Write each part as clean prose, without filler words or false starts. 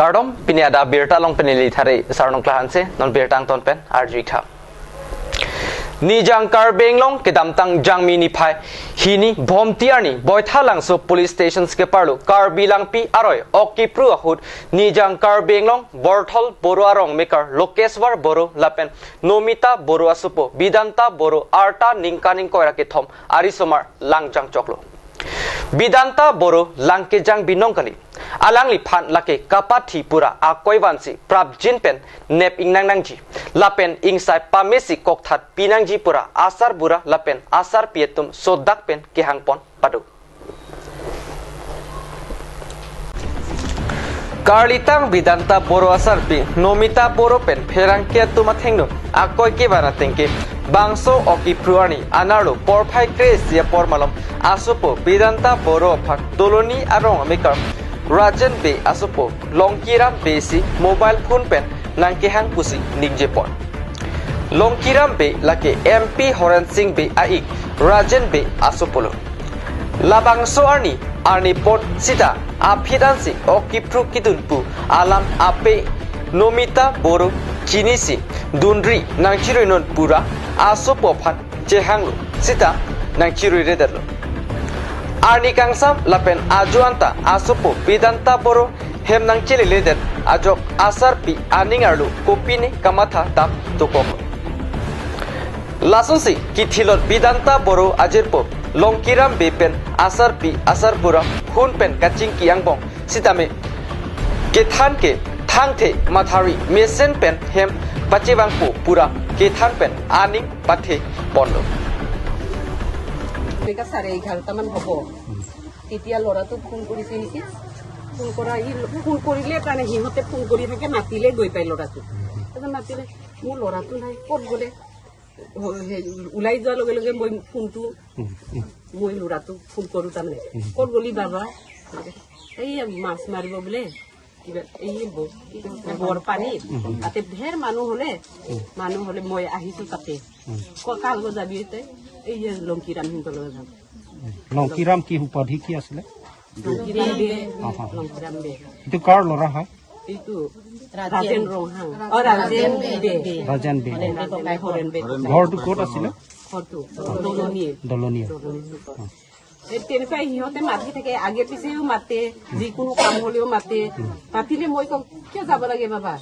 Gardom pini ada birta long penili thari sarnong klahanse non birtang ton pen arjikha ni jangkar benglong kedam tang jangmi ni phai hini bomtiarni boithalang so police stations ke parlu kar bilang pi aroi okipru ahut ni jangkar benglong borthol boruarong mekar lokeswar boru lapen nomita boru asupo bidanta boru arta ningkaning koira ke thom arisomar langjang choklo bidanta boru langkejang binongkani alangli phan lake kapathi pura akoiwansi prabjin pen nep ingnangnangji lapen ingsai pamesi kokthat pinangji pura asar bura lapen asar pietum sodak pen kehangpon padu Karlitang bidanta boro asar pi nomita boro pen pherangke tumathengno akoi ke bara tengke bangso oki pruani anarlo porphai kresia pormalom asupo bidanta boro phak doloni arong mekar Rajan be asupo longkiram besi mobile phone pen nangkehang pusi ningjepon longkiram be lake MP Horan Singh be ai Rajan be asupolo labangso arni pot sita aphidansi okipru kidunpu alam ape nomita boru kinisi dundri nangchiruinon pura asupo phan chehanglo sita nangchirui redalo Arni kangsam lapen ajuanta asupo bidanta boro hemnang chili leder ajok asar pi aningarlu kopini kamatha tap tokok lasunsi kithilot bidanta boro ajirpo longkiram bepen asar pi asar pura hun pen kaching kiangbong sitame kethan ke thangthe mathari mesen pen hem pachibangpo pura kethan pen aning pathe ponlo Mereka sare 11টামান হ'ব তেতিয়া লৰাটো phone কৰিছে নেকি phone কৰা phone কৰিলে কাৰণে হিহঁতে phone কৰি থাকে মাতিলে গৈ পাই লৰাটো তাৰপিছত মাতিলে মোৰ লৰাটো নাই ক'ত গ'লে ওলাই যোৱাৰ লগে লগে মই ফোনটো মই লৰাটো ফোন কৰোঁ তাৰমানে ক'ত গ'লি বাবা এই মাছ মাৰিব বোলে কিবা এই বৰ পানী তাতে ঢেৰ মানুহ হ'লে মই আহিছোঁ তাতে কাল যাবি তই এই যে লংকিৰাম সিহঁতৰ লগত যাম লংকিৰাম কি উপাধি কি আছিলে লংকিৰাম বে এইটো কাৰ ল'ৰা হয় এইটো ৰাজেন ৰংহাং ৰাজেন বে হৰেন বে ঘৰটো ক'ত আছিলে ঘৰটো দলনীয়ে তেনেকুৱা সিহঁতে মাতি থাকে আগে পিছেও মাতে যিকোনো কাম হ'লেও মাতিলে মই কওঁ কিয় যাব লাগে বাবা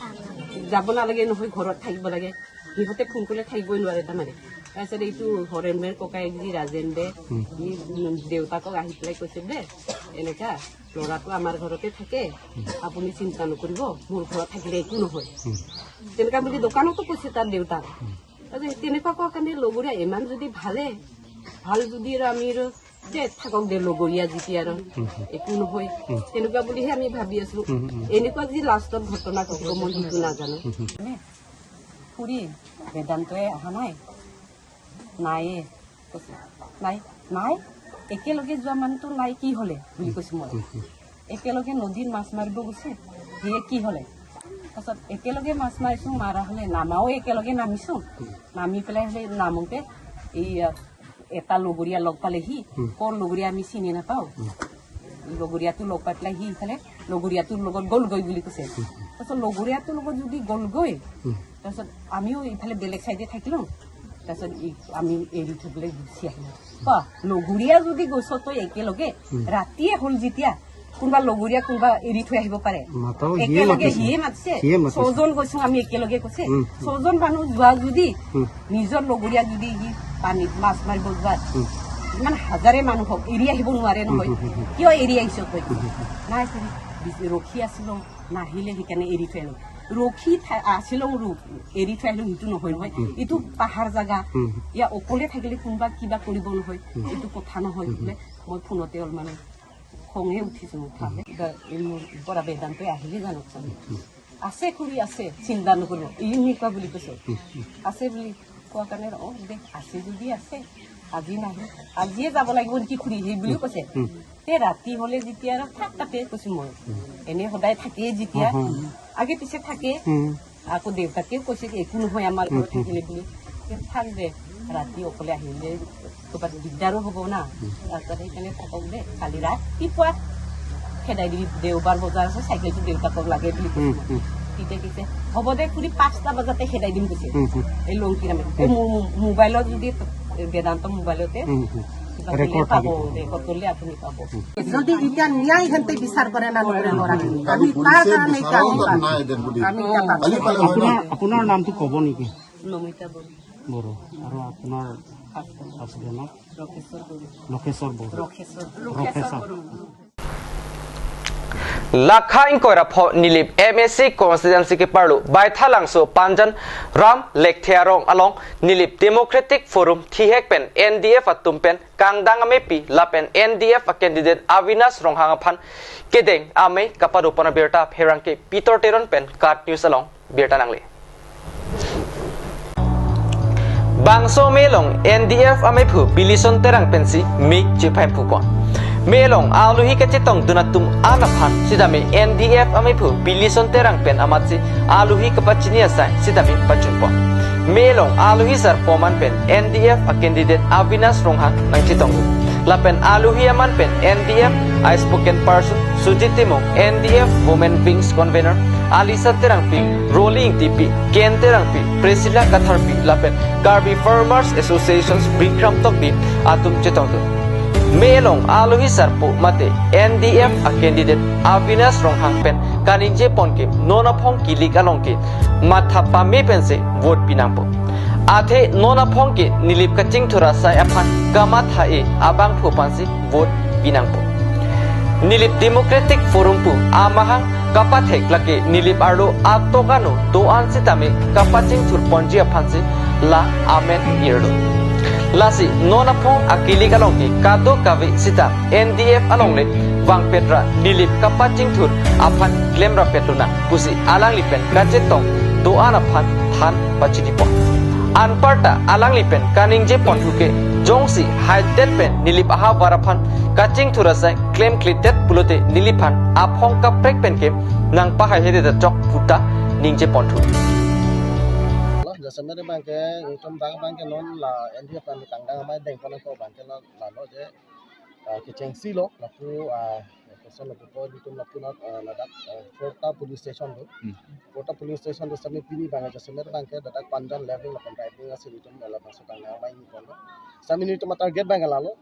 যাব নালাগে নহয় ঘৰত থাকিব লাগে সিহঁতে ফোন কৰিলে থাকিবই নোৱাৰে তাৰমানে তাৰপিছত এইটো হৰেণ বেৰ ককায়েক যি ৰাজেন বে দেউতাকক আহি পেলাই কৈছে দে এনেকা ল'ৰাটো আমাৰ ঘৰতে থাকে আপুনি চিন্তা নকৰিব মোৰ ঘৰত থাকিলে একো নহয় তেনেকুৱা বুলি দোকানতো কৈছে তাৰ দেউতাক তাৰপিছত তেনেকুৱা কোৱাৰ কাৰণে লগৰীয়া ইমান যদি ভাল যদি আৰু আমি যে থাকক দে লগৰীয়া যেতিয়া আৰু একো নহয় তেনেকুৱা বুলিহে আমি ভাবি আছো এনেকুৱা যি লাষ্টত ঘটনা ঘটিব মই সেইটো নাজানো ফুৰি বেদান্তই অহা নাইয়ে কৈছে নাই একেলগে যোৱা মানুহটো নাই কি হ'লে বুলি কৈছো মই একেলগে নদীত মাছ মাৰিব গৈছে সেয়ে কি হ'লে তাৰপিছত একেলগে মাছ মাৰিছো মাৰা হ'লে নামাও একেলগে নামিছো নামি পেলাই হ'লে নামোতে এই এটা লগৰীয়া লগ পালেহি কোন লগৰীয়া আমি চিনি নাপাওঁ লগৰীয়াটো লগ পাই পেলাই সি ইফালে লগৰীয়াটোৰ লগত গ'লগৈ বুলি কৈছে তাৰপিছত লগৰীয়াটোৰ লগত যদি গ'লগৈ তাৰপিছত আমিও ইফালে বেলেগ চাইডে থাকিলোঁ তাৰপিছত আমি এৰি থবলৈ গুচি আহিলোঁ লগৰীয়া যদি গৈছ তই একেলগে ৰাতিয়ে হ'ল যেতিয়া কোনোবা লগৰীয়া কোনোবা এৰি থৈ আহিব পাৰে একেলগে সিয়ে মাতিছে 6জন গৈছো আমি একেলগে কৈছে 6জন মানুহ যোৱা যদি নিজৰ লগৰীয়া যদি সি পানীত মাছ মাৰিব যোৱাত ইমান হাজাৰে মানুহ হওক এৰি আহিব নোৱাৰে নহয় কিয় এৰি আহিছ তই নাই ৰখি আছিলো নাহিলে সেইকাৰণে এৰি থৈ আহিলো ৰখি আছিলো এৰি থৈ আহিলো সেইটো নহয় নহয় এইটো পাহাৰ জাগা ইয়াৰ অকলে থাকিলে কোনোবা কিবা কৰিব নহয় এইটো কথা নহয় বোলে মই ফোনতে অলপমান খঙে উঠিছো উঠালে মোৰ পৰা বেদান্তই আহিলে জানক আছে খুৰী আছে চিন্তা নকৰিব এনেকুৱা বুলি কৈছে আছে বুলি কোৱা কাৰণে দে আছে যদি আছে আজি নাহে আজিয়ে যাব লাগিব নেকি খুৰী সেই বুলিও কৈছে তে ৰাতি হ'লে যেতিয়া আৰু থাক তাতে কৈছো মই এনে সদায় থাকেই যেতিয়া আগে পিছে থাকে আকৌ দেউতাকেও কৈছে একো নহয় আমাৰ ঘৰত থাকিলে বুলি থাক দে ৰাতি অকলে আহিলে ক'ৰবাত দিগদাৰো হ'ব না তাৰপিছত সেইকাৰণে থাকক দে কালি ৰাতিপুৱা খেদাই দিবি দেওবাৰ বজাৰ আছে চাইকেলটো দেউতাকক লাগে বুলি কৈছে তেতিয়া কৈছে হ'ব দে খুৰী 5টা বজাতে খেদাই দিম কৈছে এই লংকি নামে মোবাইলত যদি বেদান্ত মোবাইলতে ৰেকৰ্ড পাব ৰেকৰ্ড কৰিলে আপুনি পাব যদি এতিয়া ন্যায় হেনতে বিচাৰ কৰে না নকৰে ল'ৰাখিনি আমি তাৰ কাৰণে আমি আপোনাৰ নামটো ক'ব নেকি নমিতা বড়ো আৰু আপোনাৰ হাজবেণ্ডৰ Lakheswar Bodo ৰকেশ্বৰ Lakha inkoira pho nilip MSC constituency ke parlu baithalangso panjan ram lekthiarong along nilip Democratic Forum thihek pen NDF atum pen kangdang amepi lapen NDF a candidate Avinas ronghang phan kedeng ame kapadu pana berta pherangke Peter Teron pen kat news along berta nangle Bangso melong NDF amepu bilison terang pensi mik jipai pukon Melong aluhi kecetong dunatum anaphan sidami NDF amepu bilison terang pen amatsi aluhi kapachinia sai sidami pachunpo Melong aluhi sar poman pen NDF a candidate Avinas Ronghang nang chitong lapen aluhi aman pen NDF I spoken person Sujitimong NDF Women Wings Convener Alisa Terangpi Rolling TP Ken Terangpi Priscilla Katharpi lapen Garbi Farmers Associations Bikram Tokdi atum chitong Melong aluhi sarpo mate NDF a candidate Avinas Ronghang pen kaninje ponke nona phong kilik alongke matha pame pense vote pinampo Athe nona phong ke nilip kaching thura sai aphan kama thae abang phupansi vote pinampo Nilip Democratic Forum pu amahang kapathek lake nilip arlo atokano doan sitame kapaching thurponji aphansi la amen irdo Lasi nona phong akili kalongki kato kavi sita NDF alongle wang petra nilip kapaching thur aphan klemra petruna pusi alang lipen kacetong doan aphan than pachitipo Anparta alang lipen kaningje pontuke jongsi haidet pen nilip aha waraphan kaching thurasai claim klitet pulote nilipan aphong kaprek penke nang pahai hede da chok puta ningje pontu Sebenarnya bangke utam bangke non la NDF kan kangdang mai deng kono ko bangke la lo je kecengsi lo laku person laku ko ditum laku na ladak Kota Police Station do Kota Police Station do sami pini bangke sebenarnya bangke dadak pandan level la driving asil ditum la masuk kangdang mai ni kono sami ni tum target bangke lalo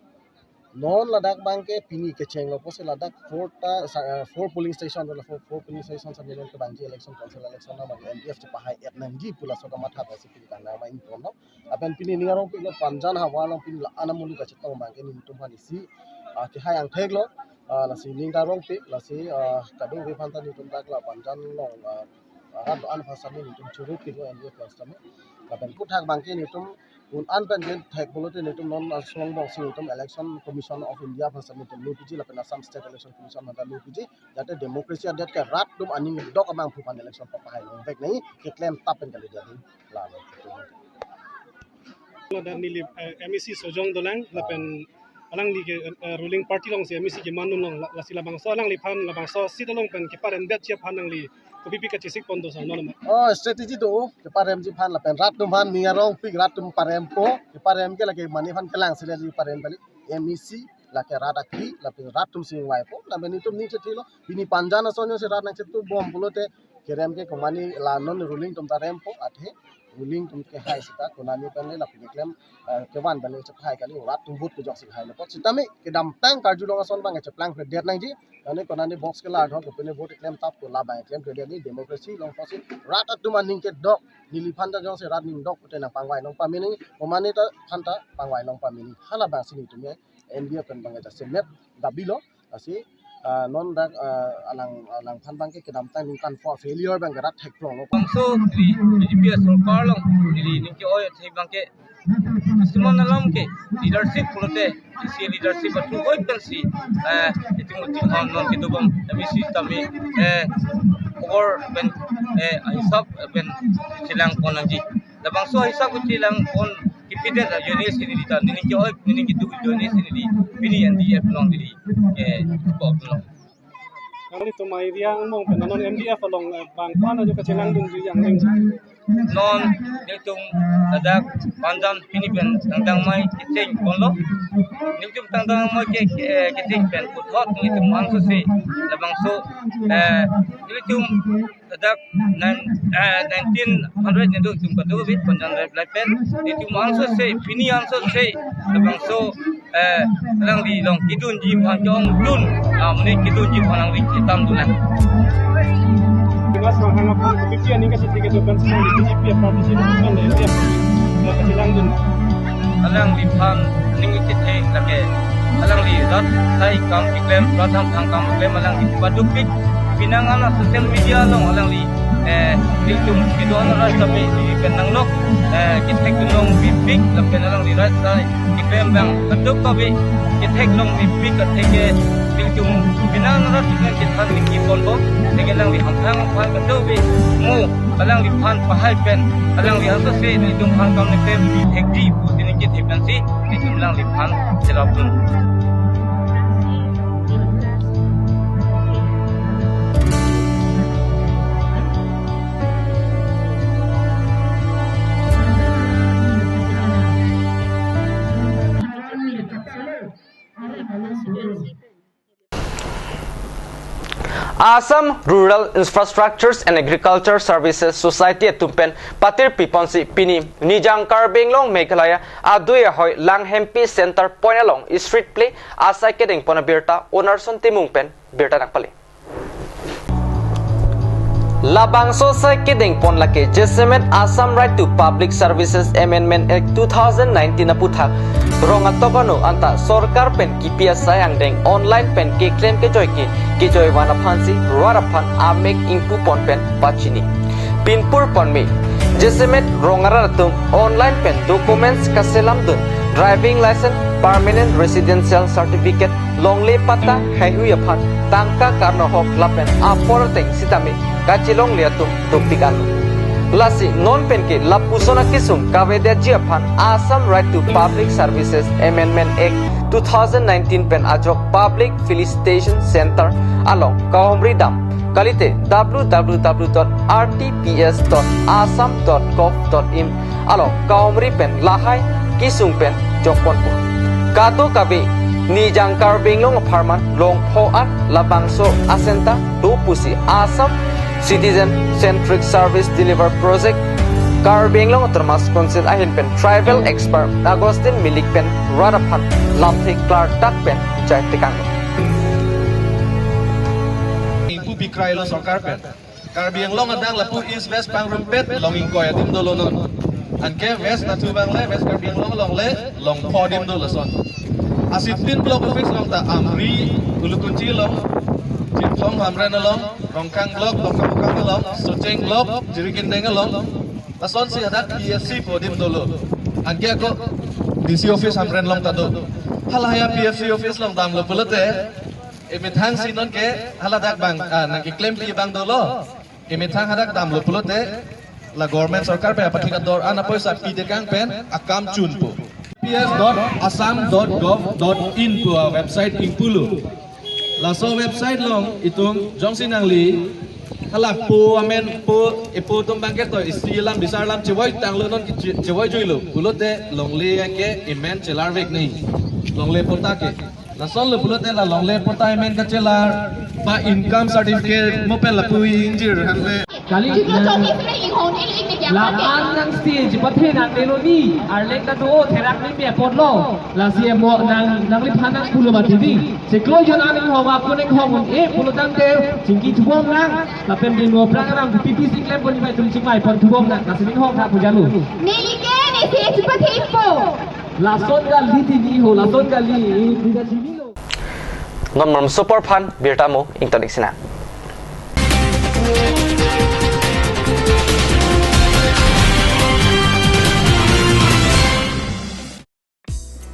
non ladak bangke pini keceng lo pose ladak 4 polling station do 4 polling station sami non ke bangke election council election na bangke NDF ce pahai etnangi pula soka matha pasi pini kana mai in kono apen pini ningarong pilo panjan hawalong pini la anamulu ka cetong bangke ni tum hani si ke hai ang theglo la si ningarong pi la si kadung ri phanta ni tum tak la panjan long ran an phasa ni tum churu pi lo NDF plus tame apen puthak bangke ni tum un anpen gen thek bolote ni tum non song dong si tum election commission of India phasa ni tum lupiji la pen Assam state election commission na lupiji jate democracy adet ke rat tum ani dok amang phupan election pa pahai long vek nei ke claim tapen kali jadi la dan nilip MEC sojong dolang lapen alang li ruling party long si MEC ke manun long la sila bangso alang li phan la bangso sit long pen ki paren bet chia phan li ko pipi ka chisik pondo sa non oh strategy do ke parem ji phan la pen rat tum phan ningarong pi rat tum parem po ke parem ke lagi mani phan kelang sile li parem bali MEC la ke rat akhi la pen rat tum sing wai po la ben tum ni chethilo bini panjana sonyo se rat nang chetu bom bolote kerem ke komani la non ruling tum tarem po athe ruling tum ke hai sita konani pen la pen claim ke wan bale che hai kali rat tum vote ke jok sing hai lo pot sitame ke dam tang karju long son bang che plan det nang ji ane konani box ke la dhok pene vote claim tap ko la bang claim ke ni democracy long posin rat atum aning ke dok nili phanta jong se rat ning dok pute na pangwai long pamini komani ta phanta pangwai long pamini hala bang sini tumye NDF pen bang ja semet dabilo asi non dak alang phan bang ke dam tang ning kan for failure bang rat thek long bangso BJP sarkar long dili ninki oi thei bangke simon alam ke leadership pulote isi leadership atu hoi pensi itimoti hon non ke dobam misi tami or ben hisab ben silang konanji da bangso hisab silang kon kipide da jones ni dita ninki oi ninki du jones ni di bini NDF long dili ko long Kali to mai riang mong pen non MDF along bang pan ajo ka chenang dun ji yang ning non niltum dadak panjam pinipen tangtang mai kicing konlo niltum tangtang mai kicing pen puthot niltum mangso se labangso niltum dadak 1900 niltum tum kadu bit panjang lai pen niltum mangso se pini mangso se labangso lang di long kidun ji panjang dun amne kidun ji panang ring kitam dulan Mas hang apa BPP ni kasi tiga tu kan semua BPP partisi kan dia kasi langdun alang li phan ning ki the lake alang li rat sai kam ki klem pratham thang kam klem alang li baduk pik pinangana social media long alang li tiltum kidon ras tapi di penang nok ki thek long bipik lapen alang li rat sai ki klem bang baduk to bi ki thek long bipik ka theke tiltum pinangana ras ki than ki kon bo theke alang li hamthang phan ka do bi mu alang li phan pahai pen alang li haso se ni dum phan kam ni klem bi thek di ke tepansi ni jumlah lipan selapun Assam Rural Infrastructures and Agriculture Services Society tumpen patir piponsi pini nijang Karbenglong Meghalaya aduya hoy Langhempi Center point along street play asai keding pona birta onarson timung pen birta nakpali Labangso sa keding pon laki Jesemet Assam Right to Public Services Amendment Act 2019 na puthak ronga tokono anta sorkar pen kipia sayang deng online pen ke claim ke joy wana phansi ruara phan amek impu pon pen pachini pinpur pon me Jesemet rongara tum online pen documents kaselam dun driving license permanent residential certificate longle pata haihuya phan tangka karno hok lapen apor teng sitame kachilong liatum tuktikan lasi non penke lapusona kisum kavedia jiaphan Assam Right to Public Services Amendment Act 2019 pen ajok public felicitation center along Kahomri dam kalite www.rtps.assam.gov.in along Kahomri pen lahai kisung pen jokponpo kato kabe nijang Karbenglong apartment longphoan labangso asenta dopusi Assam Citizen Centric Service Deliver Project Karbenglong termas konsil ahin pen tribal expert Agustin Milik pen Radaphan Lamthik Clark Tak pen jai tikang Ibu bikrai lo sokar pen Karbenglong adang lapu east west pangrum pet longing koy adim dolo non anke west natu bang le west Karbenglong long le long podim dolo son asitin blok office long ta amri ulukunci long Jitfong hamren along, rongkang blok, longkang along, soceng blok, jirikin deng along. Lason si adak PFC podim dulu. Angke ako DC office hamren long tado. Halaya PFC office long tam lo pulote. Imithang sinon ke haladak bang nangki claim pi bang dulu. Imithang hadak tam lo pulote. La government sarkar pe apathikat dor anapoy sa pi dekang pen akam chunpo. ps.assam.gov.in po website ingpulu. Laso website long itung jongsin angli halak po amen po ipo tum bangket to istilam bisarlam chewoi tanglo non chewoi joilo pulote longle ke imen chelar vek nei longle pota ke laso lo pulote la longle pota imen ka chelar pa income certificate mo pe la pui injir hanle kali la nang stage pathe nang melodi arlek ta do therak ni me potlo la sie mo nang li phanang pulo ma thidi se klo jon aning ho ma punek ho mun e pulo tang te jingki thubom nang la pem din mo prang ram PPC claim pon mai tum chingmai pon thubom nang la sining ho tha pujalu Nilike ni stage pathe po la son ga li ti ni ho la son ga li diga chini lo non mam super fan birtamo ingtonik sina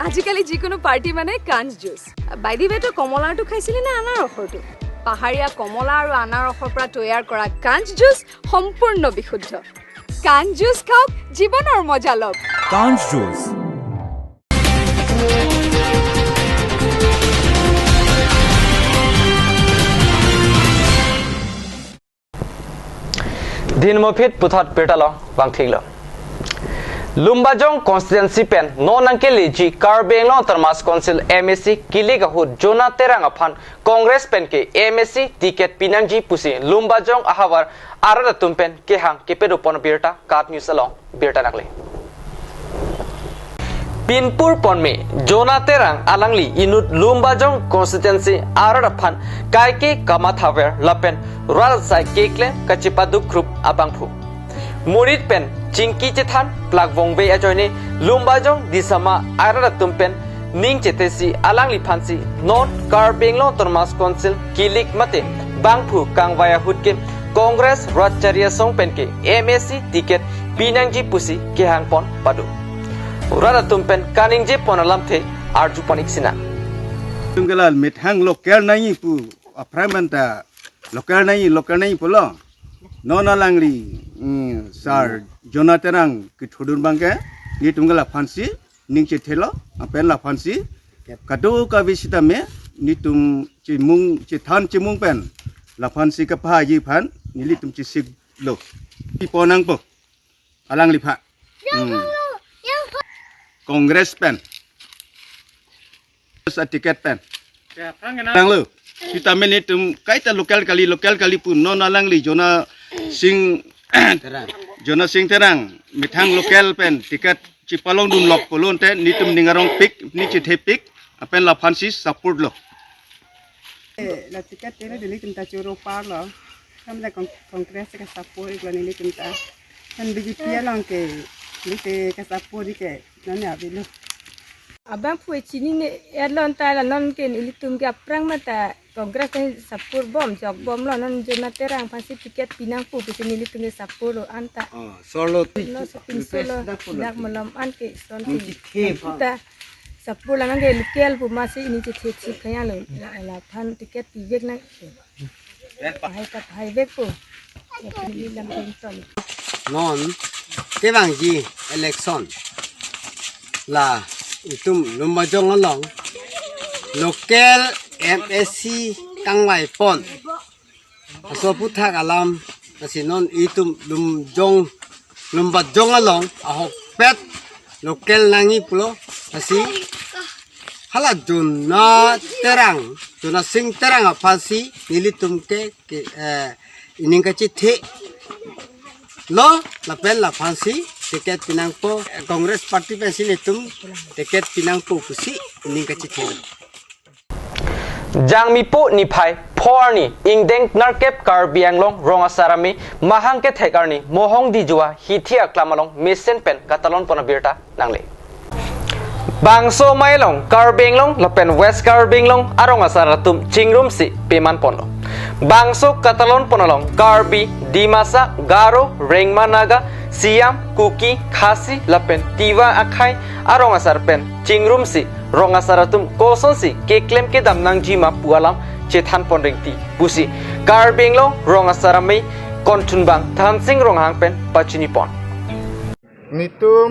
আজিকালি যিকোনো party মানে কাঞ্জ juice by the ৱেটো কমলাটো খাইছিলি না আনাৰ ৰসটো পাহাৰীয়া কমলা আৰু আনাৰ ৰসৰ পৰা তৈয়াৰ কৰা কাঞ্জ জুচ সম্পূৰ্ণ বিশুদ্ধ কাঞ্জ জুচ খাওক জীৱনৰ মজা লওক কাঞ্জ জুচ दिन मोफित पुथत पेटालो बांथिंगलो लुम्बाजोंग कॉन्स्टिट्यूंसी पेन नॉन अंके लीजी कार्बेंगलो तरमास काउंसिल एमएससी किलेगा हुद जोना तेरंग अफान कांग्रेस पेन के एमएससी टिकट पिनंजी पुसी लुम्बाजोंग अहावर आरद तुमपेन के हांग के पेरुपन बिरटा काट न्यूज अलोंग बिरटा नकले पिनपुर पन में जोना तेरंग अलंगली इनुट लुम्बाजोंग कॉन्स्टिट्यूंसी आरद अफान कायके कमाथावेर लपेन राल साइ केकले कचिपादु ग्रुप अबांगफु मुरिद पेन चिंकी चेथान प्लाग वोंबे अजोने लुम्बाजोंग दिसमा आरद तुमपेन निंग चेतेसी अलंगली फांसी नॉन कार्बेंगलो तरमास काउंसिल किलिक मते बांगफु कांगवाया हुदके कांग्रेस राजचर्या सोंगपेन के एमएससी टिकट पिनंजी पुसी केहांगपन पादु रादा तुमपेन कानिंजे पनलाम थे आरजु पनिक्सिना तुंगलाल मिथांग लोकेल नहीं पु अफ्रामंता लोकेल नहीं पुलो नोना लांगली सार जोनातेरांग की ठुडुन बांगे नि तुंगला फांसी निंचे थेलो अपेन ला फांसी कदो का विसिता में नि तुम ची थान चिमुंग पेन ला फांसी का पहा जी फान निली तुम ची सिग लो पी पोनांग पो अलांगली फा कांग्रेस पेन टिकट पेन लांगलो kita menit kaita lokal kali pun non alangli jona sing terang mithang lokal pen tiket cipalong dum lok polon te nitum ningarong pik ni chithe pik apen la francis support lo la tiket tere dili kita churo par lo kam la kongres ka support ikla ni kita kan biji pia lang ke ni ka support ke nanya bilo abang pue chini ne erlon ta la non ken ilitum ke aprang mata kongres ni sapur bom jok bom lo non jona terang pasti tiket pinang pu pisi ilitum sapur lo anta solo no sapin solo nak malam an ke son kita sapur la nang ke lukel pu masih ini cek kaya lo la pan tiket pijek nang hai vek pu ya pilih lam penton non ke bang ji election la itum lumbajong along local MSC kangwai pon aso puthak alam asinon itum lumbajong along ahok pet local nangi pulo asi hala juna terang juna sing terang apasi nilitum ke ining kachi the lo la pel la fansi tiket pinangpo Kongres Parti pensil itu tiket pinangpo pusi ini kecil. Jang mipo ni pai porni ingdeng narkep karbiang long ronga sarami mahang ke thekarni mohong di jua hitia klamalong mesen pen katalon pona birta nangle. Bangso mailong karbeng long lapen west karbeng long aronga saratum chingrum si peman pono. Bangso katalon ponolong karbi dimasa garo rengmanaga siam kuki khasi lapen tiwa akhai arong asar pen chingrum si rong asaratum koson si keklem ke damnang jima pualam chethan ponringti pusi karbeng lo rong asaramai kontun bang thansing rong hang pen pachini pon nitum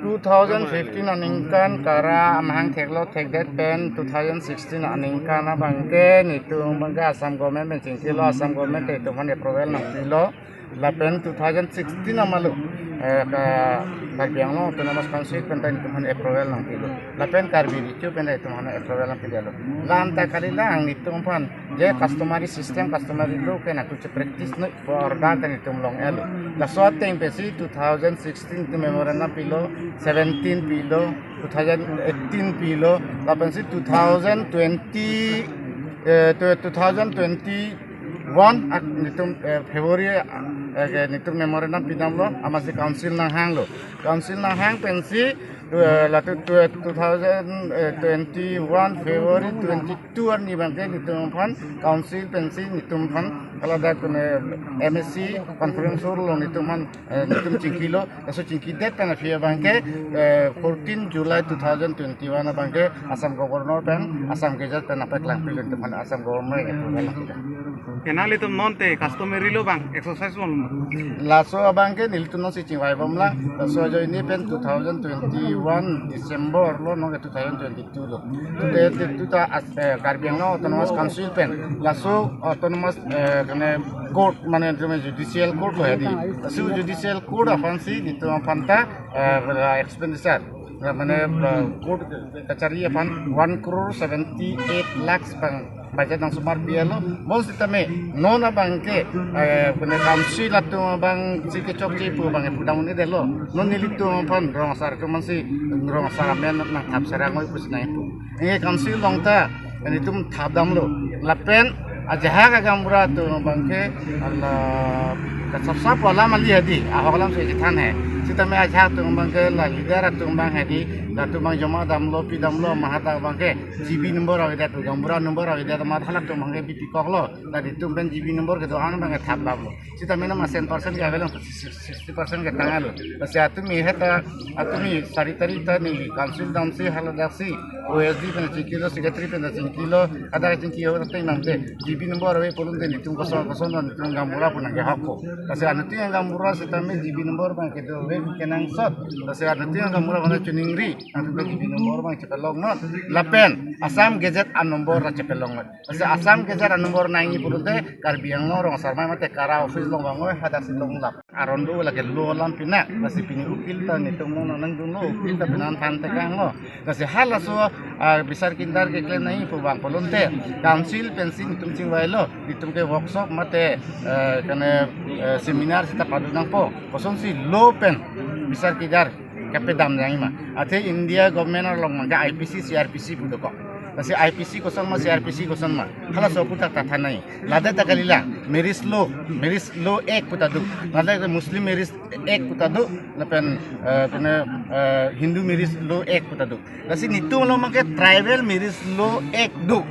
2015 aningkan kara amhang theklo thekdet pen 2016 aningkan bangke nitum bangga asam government ben chingkilo asam government te tuhan approval na pilo lapen 2016 amalu karbiang lo autonomous council pentai tuhan approval na pilo lapen karbi dicu pentai tuhan approval na pilo lan ta kalilang nitum pan je customary system customary law kena tu practice no for dan nitum long elo la so tem pesi 2016 tu memorandum pilo 17 pilo 2018 pilo lapen si 2021 nitum February nitum memorandum pinam lo amasi council na hang pensi latu 2021 February 22 ni bangke nitum pan council pensi nitum pan kalau ada MSC conference lo nitum pan nitum cingkilo so cingkidet kana fia bangke 14 July 2021 bangke Assam governor pen Assam gazette pen apa kelang pilih nitum pan Assam governor kenali tum nonte customary lo bang exercise mon laso bangke niltum no si cingwai bomla laso jo ini pen 2021 December lo no 2022 lo tu ta karbiang no autonomous council pen laso autonomous kene court mane judicial court lo hadi su judicial court afansi itu afanta expenditure mane court kachari afan 1,78 lakhs bang budget nang sumar bielo mos ditame nona bangke kene council atu bang sike chokchi pu bang pudang ni delo non nilitu afan rong sar to mansi rong sar men nang thap sarang oi pusna itu e council longta ini tum thap dam lo lapen aja ka gamura tu bangke Allah kasap wala mali hadi aholam se jitan hai sita me aja tu bangke la leader tu bang hadi la tu bang jama dam lo pi dam lo mahata bangke GB number avida tu gamura number avida ma thala tu bangke BP koklo la di tu ben GB number ke doan bangke thap lablo sita me na 10% ke avelon 60% ke tangal basi atu mi heta atu mi sari tari ta ni council dam se hala dasi OSD pen 1 kilo secretary pen 1 kilo ada 1 kilo ta namte GB number ave polun de nitum koson non nitum gamura pun nge hakko kasi anati yang gamura sitame GB number bang ke do we kenang sot kasi anati yang gamura bang chuningri antu GB number bang cepelong not lapen asam gazette an number ra cepelong not kasi asam gazette an number nangi purute karbiang no rong sarma mate kara office long bang hada silong lap arondo lage lo lam pina kasi pini upil ta nitum no nang duno upil ta pinan tante kang no kasi halaso besar kindar ke klen nai pu bang polunte council pensin nitum wailo ditum ke workshop mate kane seminar sita padunang po koson si low pen besar kidar kape dam nang ma ate India government ar long manga IPC CRPC pudo ko kasi IPC koson ma CRPC koson ma hala so puta tatha nai lada takalila meris lo ek puta du lada muslim meris ek puta du lapen kane Hindu meris lo ek puta du kasi nitu lo mangke tribal meris lo ek du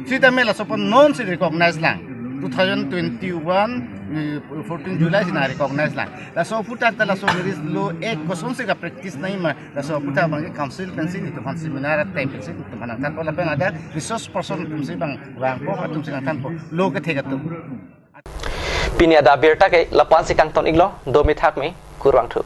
sita mela sopon non si recognize lang 2021 14 July sina recognize lang la so puta la so meris lo ek koson se ka practice nai ma la so puta bang council pensin itu fan seminar at time pensin itu mana tan pola pen ada resource person tum se bang po atum se tan po lo ke thega tu Pini ada birta ke lapan si kang ton iglo domi thak mi kurang thu